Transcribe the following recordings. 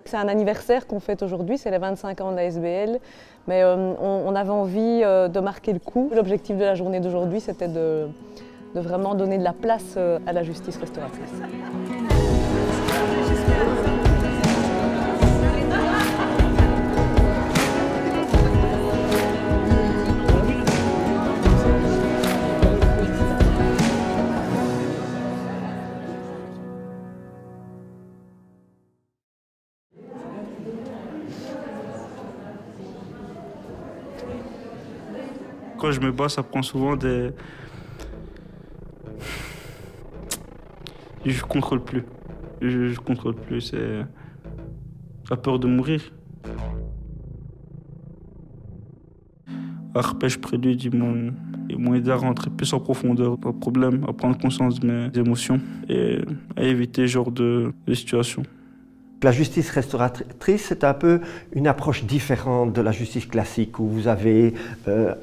C'est un anniversaire qu'on fête aujourd'hui, c'est les 25 ans de la SBL, mais on avait envie de marquer le coup. L'objectif de la journée d'aujourd'hui, c'était de vraiment donner de la place à la justice restauratrice. Quand je me bats, ça prend souvent des... Je contrôle plus. Je contrôle plus, c'est la peur de mourir. Arpège Prélude, ils m'ont aidé à rentrer plus en profondeur dans le problème, à prendre conscience de mes émotions et à éviter ce genre de situation. La justice restauratrice, c'est un peu une approche différente de la justice classique où vous avez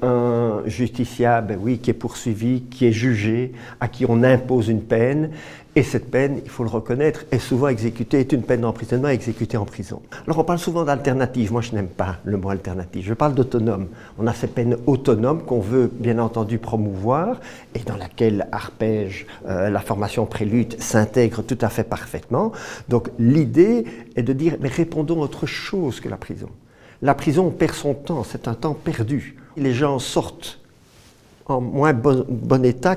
un justiciable qui est poursuivi, qui est jugé, à qui on impose une peine. Et cette peine, il faut le reconnaître, est souvent exécutée, est une peine d'emprisonnement exécutée en prison. Alors on parle souvent d'alternative, moi je n'aime pas le mot alternative, je parle d'autonome. On a ces peines autonomes qu'on veut bien entendu promouvoir et dans laquelle Arpège, la formation Prélude s'intègre tout à fait parfaitement. Donc l'idée est de dire, mais répondons à autre chose que la prison. La prison, on perd son temps, c'est un temps perdu. Les gens sortent en moins bon état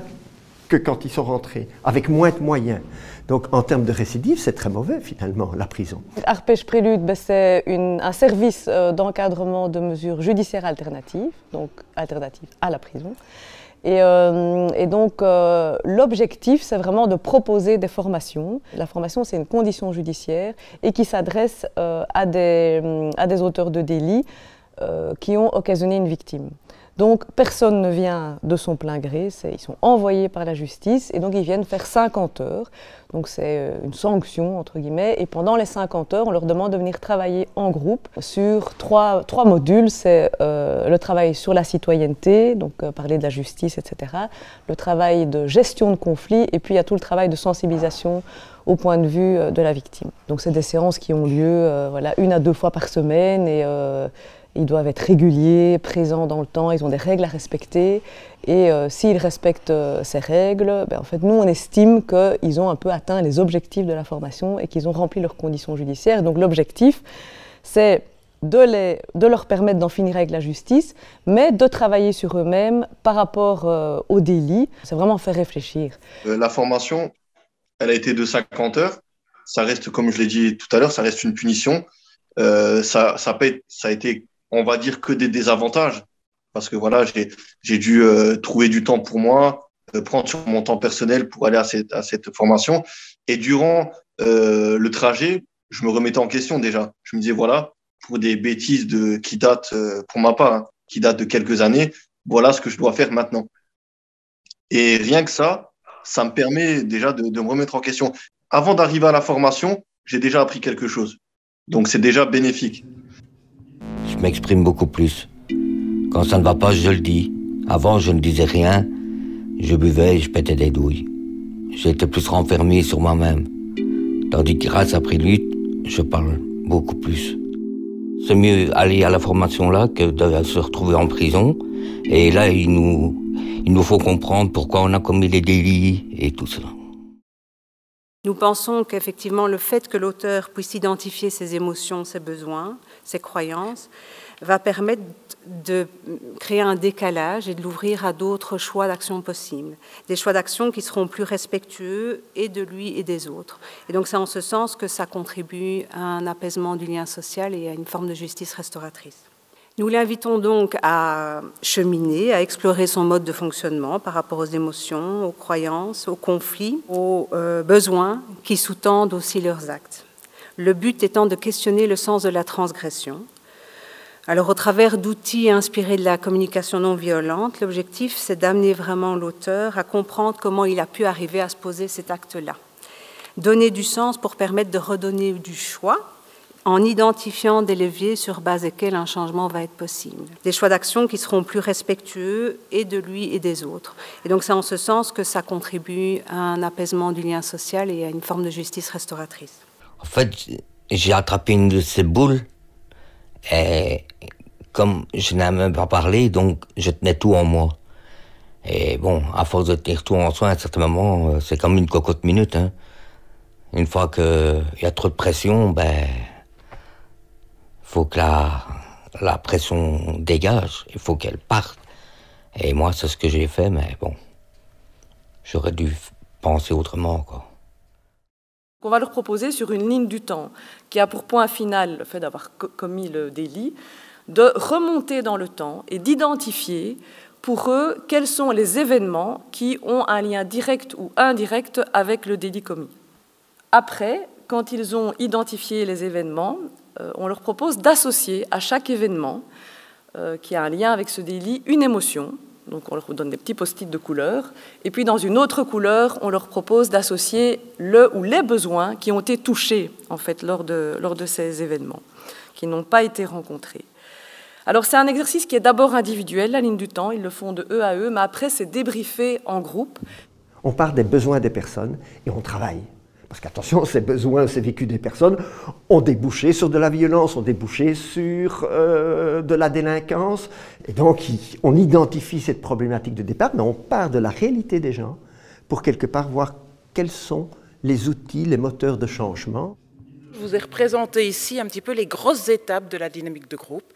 que quand ils sont rentrés, avec moins de moyens. Donc en termes de récidive, c'est très mauvais finalement, la prison. Arpège Prélude, c'est un service d'encadrement de mesures judiciaires alternatives, donc alternatives à la prison. Et donc l'objectif, c'est vraiment de proposer des formations. La formation, c'est une condition judiciaire et qui s'adresse à des auteurs de délits qui ont occasionné une victime. Donc personne ne vient de son plein gré, ils sont envoyés par la justice et donc ils viennent faire 50 heures. Donc c'est une sanction entre guillemets et pendant les 50 heures on leur demande de venir travailler en groupe sur trois modules. C'est le travail sur la citoyenneté, donc parler de la justice, etc. Le travail de gestion de conflits et puis il y a tout le travail de sensibilisation au point de vue de la victime. Donc c'est des séances qui ont lieu 1 à 2 fois par semaine et ils doivent être réguliers, présents dans le temps, ils ont des règles à respecter et s'ils respectent ces règles, en fait, nous on estime qu'ils ont un peu atteint les objectifs de la formation et qu'ils ont rempli leurs conditions judiciaires. Donc l'objectif, c'est de leur permettre d'en finir avec la justice, mais de travailler sur eux-mêmes par rapport au délit. C'est vraiment faire réfléchir. La formation, elle a été de 50 heures. Ça reste, comme je l'ai dit tout à l'heure, ça reste une punition. Ça a été, on va dire, que des désavantages. Parce que voilà, j'ai dû trouver du temps pour moi, prendre sur mon temps personnel pour aller à cette formation. Et durant le trajet, je me remettais en question déjà. Je me disais, voilà, pour des bêtises qui datent, pour ma part, qui datent de quelques années, voilà ce que je dois faire maintenant. Et rien que ça me permet déjà de me remettre en question. Avant d'arriver à la formation, j'ai déjà appris quelque chose. Donc c'est déjà bénéfique. Je m'exprime beaucoup plus. Quand ça ne va pas, je le dis. Avant, je ne disais rien. Je buvais et je pétais des douilles. J'étais plus renfermé sur moi-même. Tandis que grâce à Prélude, je parle beaucoup plus. C'est mieux aller à la formation là que de se retrouver en prison. Et là, il nous faut comprendre pourquoi on a commis les délits et tout ça. Nous pensons qu'effectivement, le fait que l'auteur puisse identifier ses émotions, ses besoins, ses croyances, va permettre de créer un décalage et de l'ouvrir à d'autres choix d'action possibles. Des choix d'action qui seront plus respectueux et de lui et des autres. Et donc c'est en ce sens que ça contribue à un apaisement du lien social et à une forme de justice restauratrice. Nous l'invitons donc à cheminer, à explorer son mode de fonctionnement par rapport aux émotions, aux croyances, aux conflits, aux besoins qui sous-tendent aussi leurs actes. Le but étant de questionner le sens de la transgression. Alors, au travers d'outils inspirés de la communication non violente, l'objectif, c'est d'amener vraiment l'auteur à comprendre comment il a pu arriver à se poser cet acte-là. Donner du sens pour permettre de redonner du choix, en identifiant des leviers sur base desquels un changement va être possible. Des choix d'action qui seront plus respectueux et de lui et des autres. Et donc c'est en ce sens que ça contribue à un apaisement du lien social et à une forme de justice restauratrice. En fait, j'ai attrapé une de ces boules et comme je n'ai même pas parlé, donc je tenais tout en moi. Et bon, à force de tenir tout en soi, à un certain moment, c'est comme une cocotte minute. Hein. Une fois qu'il y a trop de pression, ben, faut que la pression dégage, il faut qu'elle parte. Et moi, c'est ce que j'ai fait, mais bon, j'aurais dû penser autrement, quoi. On va leur proposer sur une ligne du temps qui a pour point final le fait d'avoir commis le délit, de remonter dans le temps et d'identifier pour eux quels sont les événements qui ont un lien direct ou indirect avec le délit commis. Après, quand ils ont identifié les événements, on leur propose d'associer à chaque événement qui a un lien avec ce délit une émotion. Donc on leur donne des petits post-it de couleur. Et puis dans une autre couleur, on leur propose d'associer le ou les besoins qui ont été touchés en fait, lors de ces événements, qui n'ont pas été rencontrés. Alors c'est un exercice qui est d'abord individuel, la ligne du temps, ils le font de eux à eux, mais après c'est débriefé en groupe. On part des besoins des personnes et on travaille. Parce qu'attention, ces besoins, ces vécus des personnes ont débouché sur de la violence, ont débouché sur de la délinquance. Et donc, on identifie cette problématique de départ, mais on part de la réalité des gens pour quelque part voir quels sont les outils, les moteurs de changement. Je vous ai représenté ici un petit peu les grosses étapes de la dynamique de groupe.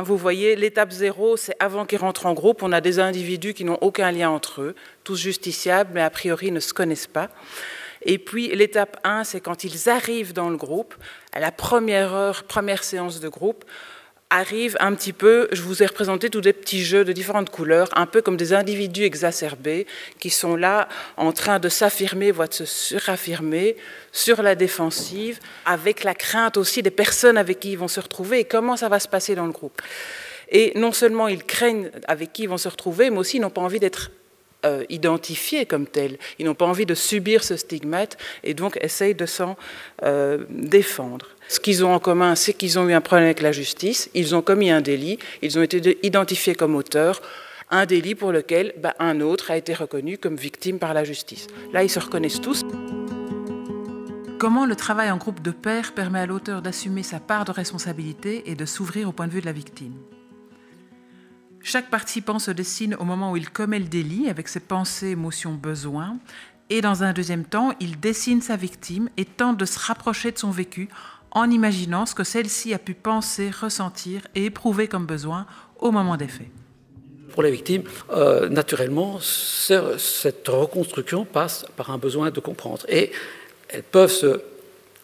Vous voyez, l'étape 0, c'est avant qu'ils rentrent en groupe. On a des individus qui n'ont aucun lien entre eux, tous justiciables, mais a priori ne se connaissent pas. Et puis l'étape 1, c'est quand ils arrivent dans le groupe, à la première séance de groupe, arrive un petit peu, je vous ai représenté tous des petits jeux de différentes couleurs, un peu comme des individus exacerbés qui sont là en train de s'affirmer, voire de se suraffirmer sur la défensive, avec la crainte aussi des personnes avec qui ils vont se retrouver et comment ça va se passer dans le groupe. Et non seulement ils craignent avec qui ils vont se retrouver, mais aussi ils n'ont pas envie d'être identifiés comme tels. Ils n'ont pas envie de subir ce stigmate et donc essayent de s'en défendre. Ce qu'ils ont en commun, c'est qu'ils ont eu un problème avec la justice, ils ont commis un délit, ils ont été identifiés comme auteurs, un délit pour lequel un autre a été reconnu comme victime par la justice. Là, ils se reconnaissent tous. Comment le travail en groupe de pairs permet à l'auteur d'assumer sa part de responsabilité et de s'ouvrir au point de vue de la victime. Chaque participant se dessine au moment où il commet le délit avec ses pensées, émotions, besoins. Et dans un deuxième temps, il dessine sa victime et tente de se rapprocher de son vécu en imaginant ce que celle-ci a pu penser, ressentir et éprouver comme besoin au moment des faits. Pour les victimes, naturellement, cette reconstruction passe par un besoin de comprendre. Et elles peuvent se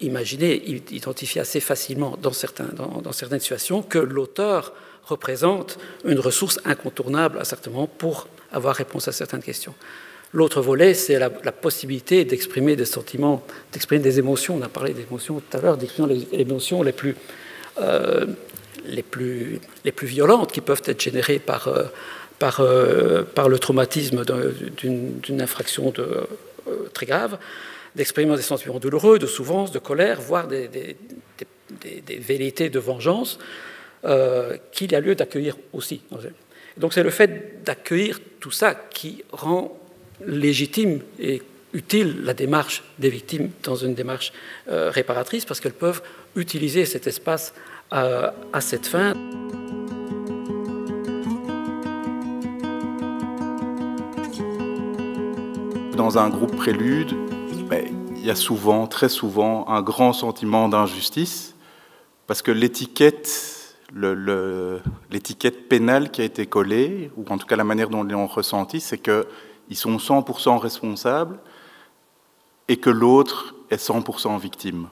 imaginer, identifier assez facilement dans certaines situations que l'auteur représente une ressource incontournable à certains moments pour avoir réponse à certaines questions. L'autre volet, c'est la possibilité d'exprimer des sentiments, d'exprimer des émotions. On a parlé d'émotions tout à l'heure, d'exprimer les émotions les plus violentes qui peuvent être générées par le traumatisme d'une infraction très grave, d'exprimer des sentiments douloureux, de souffrance, de colère, voire des velléités de vengeance qu'il y a lieu d'accueillir aussi. Donc c'est le fait d'accueillir tout ça qui rend légitime et utile la démarche des victimes dans une démarche réparatrice, parce qu'elles peuvent utiliser cet espace à cette fin. Dans un groupe prélude, il y a souvent, très souvent, un grand sentiment d'injustice, parce que l'étiquette pénale qui a été collée, ou en tout cas la manière dont ils l'ont ressenti, c'est qu'ils sont 100% responsables et que l'autre est 100% victime.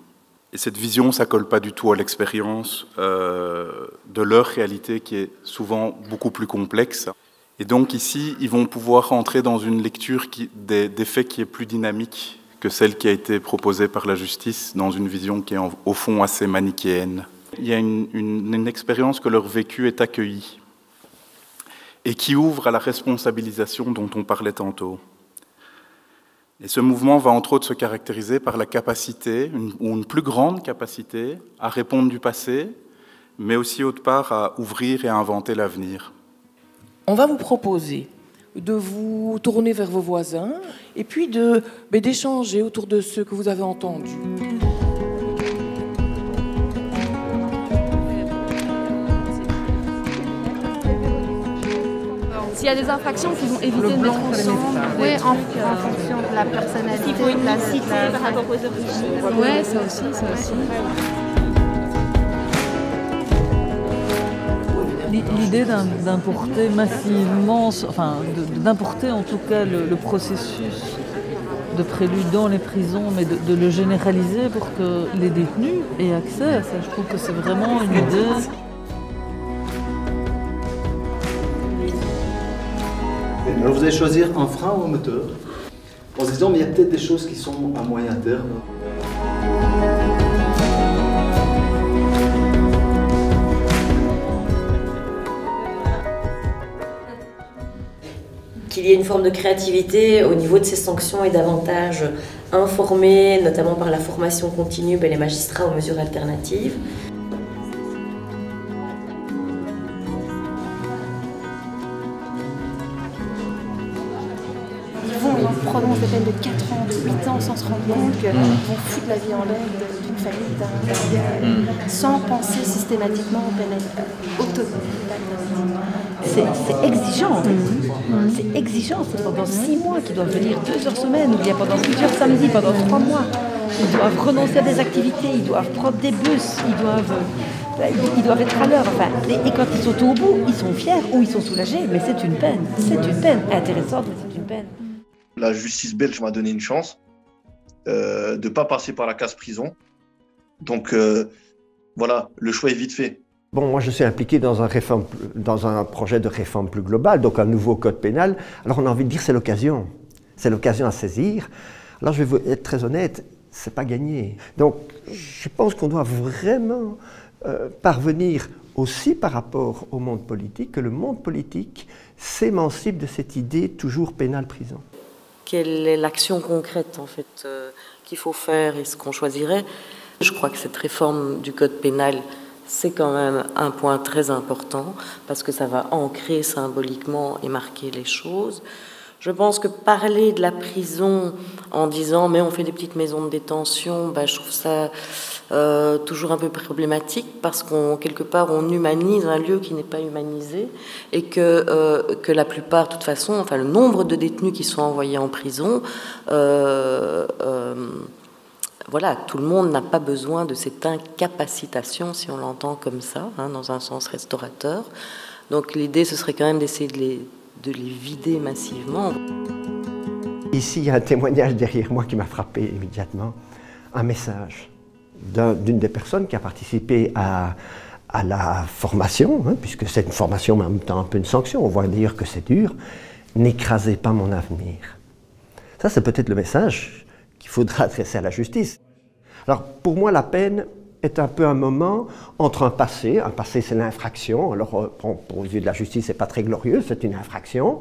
Et cette vision, ça ne colle pas du tout à l'expérience de leur réalité qui est souvent beaucoup plus complexe. Et donc ici, ils vont pouvoir rentrer dans une lecture des faits qui est plus dynamique que celle qui a été proposée par la justice, dans une vision qui est au fond assez manichéenne. Il y a une expérience que leur vécu est accueilli et qui ouvre à la responsabilisation dont on parlait tantôt. Et ce mouvement va entre autres se caractériser par la capacité, ou une plus grande capacité, à répondre du passé, mais aussi autre part à ouvrir et à inventer l'avenir. On va vous proposer de vous tourner vers vos voisins et puis d'échanger autour de ceux que vous avez entendus. S'il y a des infractions qui vont éviter de mettre ensemble, oui, en fonction de la personnalité, de la cité par rapport aux origines. Oui, ça aussi. L'idée d'importer massivement, enfin d'importer en tout cas le processus de prélude dans les prisons, mais de le généraliser pour que les détenus aient accès à ça, je trouve que c'est vraiment une idée. Alors vous allez choisir un frein ou un moteur, en se disant mais il y a peut-être des choses qui sont à moyen terme. Qu'il y ait une forme de créativité au niveau de ces sanctions et davantage informer, notamment par la formation continue, les magistrats aux mesures alternatives. Ils prononcent des peines de 4 ans, de 8 ans sans se rendre compte qu'ils vont foutre la vie en l'air d'une famille, d'un sans penser systématiquement aux peines autonomes. C'est exigeant. C'est exigeant. C'est pendant 6 mois qu'ils doivent venir 2 heures semaine, ou bien pendant plusieurs samedis, pendant 3 mois. Ils doivent renoncer à des activités, ils doivent prendre des bus, ils doivent être à l'heure. Enfin, et quand ils sont au bout, ils sont fiers ou ils sont soulagés, mais c'est une peine. C'est une peine intéressante, mais c'est une peine. La justice belge m'a donné une chance de ne pas passer par la case prison. Donc voilà, le choix est vite fait. Bon, moi je suis impliqué dans un projet de réforme plus global, donc un nouveau code pénal. Alors on a envie de dire c'est l'occasion à saisir. Alors je vais vous être très honnête, c'est pas gagné. Donc je pense qu'on doit vraiment parvenir aussi par rapport au monde politique, que le monde politique s'émancipe de cette idée toujours pénale-prison. Quelle est l'action concrète en fait qu'il faut faire et ce qu'on choisirait? Je crois que cette réforme du code pénal, c'est quand même un point très important parce que ça va ancrer symboliquement et marquer les choses. Je pense que parler de la prison en disant mais on fait des petites maisons de détention, je trouve ça toujours un peu problématique parce quelque part on humanise un lieu qui n'est pas humanisé et que la plupart, de toute façon, enfin le nombre de détenus qui sont envoyés en prison, voilà, tout le monde n'a pas besoin de cette incapacitation, si on l'entend comme ça, dans un sens restaurateur. Donc l'idée, ce serait quand même d'essayer de les vider massivement. Ici, il y a un témoignage derrière moi qui m'a frappé immédiatement. Un message d'une des personnes qui a participé à la formation, puisque c'est une formation, mais en même temps un peu une sanction, on voit d'ailleurs que c'est dur. N'écrasez pas mon avenir. Ça, c'est peut-être le message qu'il faudra adresser à la justice. Alors, pour moi, la peine est un peu un moment entre un passé c'est l'infraction, alors pour le vieux de la justice, c'est pas très glorieux, c'est une infraction,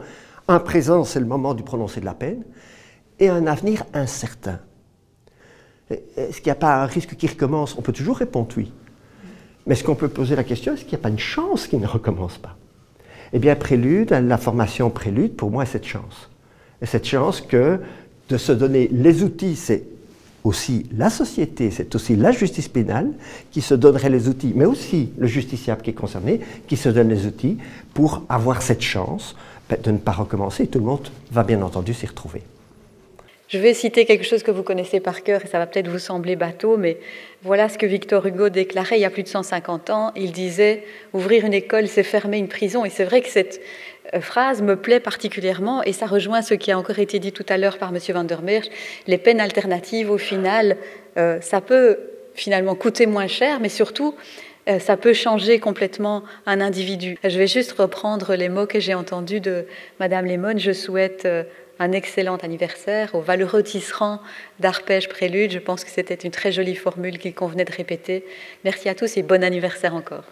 un présent, c'est le moment du prononcé de la peine, et un avenir incertain. Est-ce qu'il n'y a pas un risque qui recommence? On peut toujours répondre oui. Mais est-ce qu'on peut poser la question, est-ce qu'il n'y a pas une chance qu'il ne recommence pas? Eh bien, Prélude, la formation Prélude, pour moi, est cette chance. Et cette chance que de se donner les outils, c'est aussi la société, c'est aussi la justice pénale qui se donnerait les outils, mais aussi le justiciable qui est concerné, qui se donne les outils pour avoir cette chance de ne pas recommencer. Tout le monde va bien entendu s'y retrouver. Je vais citer quelque chose que vous connaissez par cœur et ça va peut-être vous sembler bateau, mais voilà ce que Victor Hugo déclarait il y a plus de 150 ans. Il disait « Ouvrir une école, c'est fermer une prison ». Et c'est vrai que cette phrase me plaît particulièrement et ça rejoint ce qui a encore été dit tout à l'heure par M. Van der Merch. Les peines alternatives, au final, ça peut finalement coûter moins cher, mais surtout, ça peut changer complètement un individu. Je vais juste reprendre les mots que j'ai entendus de Madame Lemon. Je souhaite un excellent anniversaire au valeureux tisserand d'Arpège Prélude. Je pense que c'était une très jolie formule qu'il convenait de répéter. Merci à tous et bon anniversaire encore.